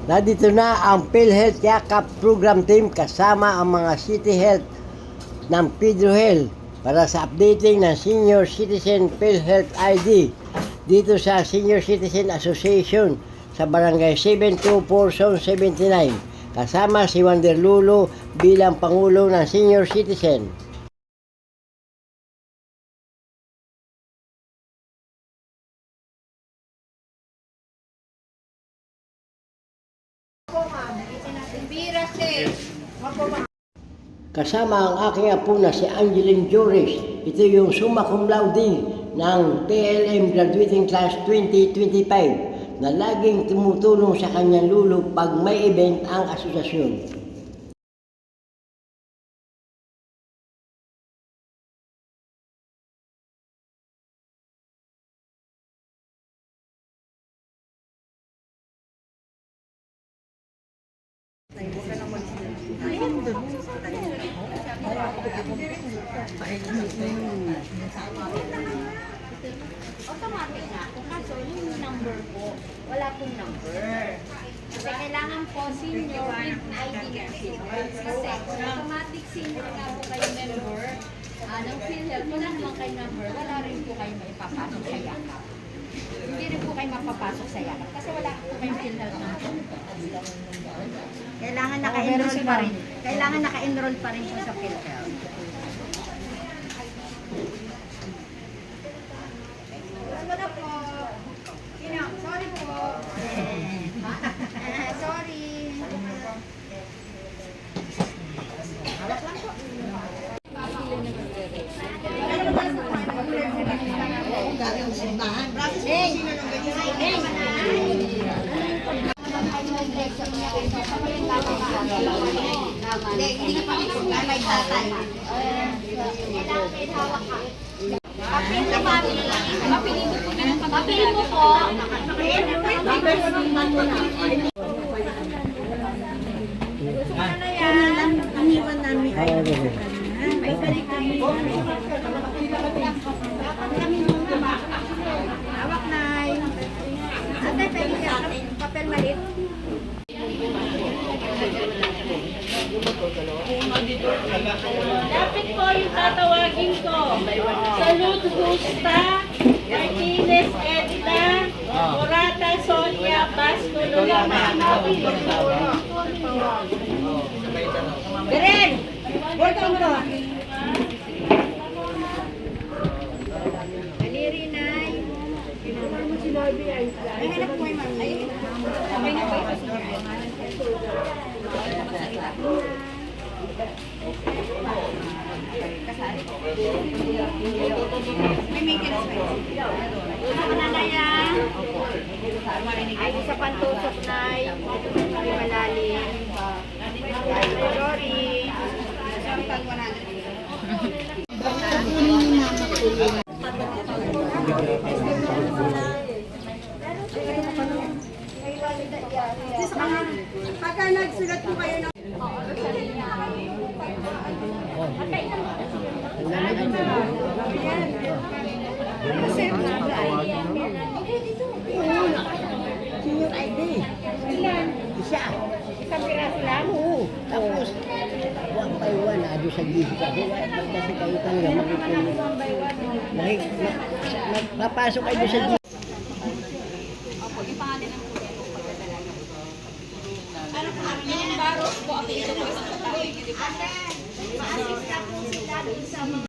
Nandito na ang PhilHealth Yakap Program Team kasama ang mga City Health ng Pedro Hill para sa updating ng Senior Citizen PhilHealth ID dito sa Senior Citizen Association sa Barangay 724 Zone 79 kasama si Wander Lulo bilang Pangulo ng Senior Citizen. Kasama ang aking apo na si Angeline Joris. Ito yung summa cum laude ng PLM Graduating Class 2025 na laging tumutulong sa kanyang lulo pag may event ang asosasyon. Automatic na ako. Kaso yung number po, wala pong number. Kasi kailangan po senior with ID na senior. Kasi kung automatic senior na po kayo member ng PhilHealth, wala naman kayo number, wala rin po kayo maipapasok sa yakap. Hindi rin po kayo mapapasok sa yakap kasi wala po kayong PhilHealth number. Kailangan naka-enroll pa rin. Kailangan naka-enroll pa rin po sa PhilHealth. Wala po. Sorry po. Sorry. Hawak lang po. Galing simbahan. Hindi ka pa may tatay. Kailangan may hawak ka. Kapil na mami. Kapilin mo po na ng kapilin mo po. Iniwan namin ay hawak na ay. Ate, pwede ka papel malit. Dapat po yung tatawagin ko. Salud Gusta, Martinez Edna, Morata Sonia, Basco Lulama. Beren! Welcome to. Aliri, Nay. Okay na po ito. Ay, sa pantusok, Nay. Ay, malalim. Ay, sorry. Pagka nagsulat po kayo ng Senior ID. Isa. isang piraso lang. Oo. Tapos, 1 by 1 ado sa GC kasi kasi kayo talaga makikinig. Napasok kayo sa GC. Yung baros po, ito po isang tatawin.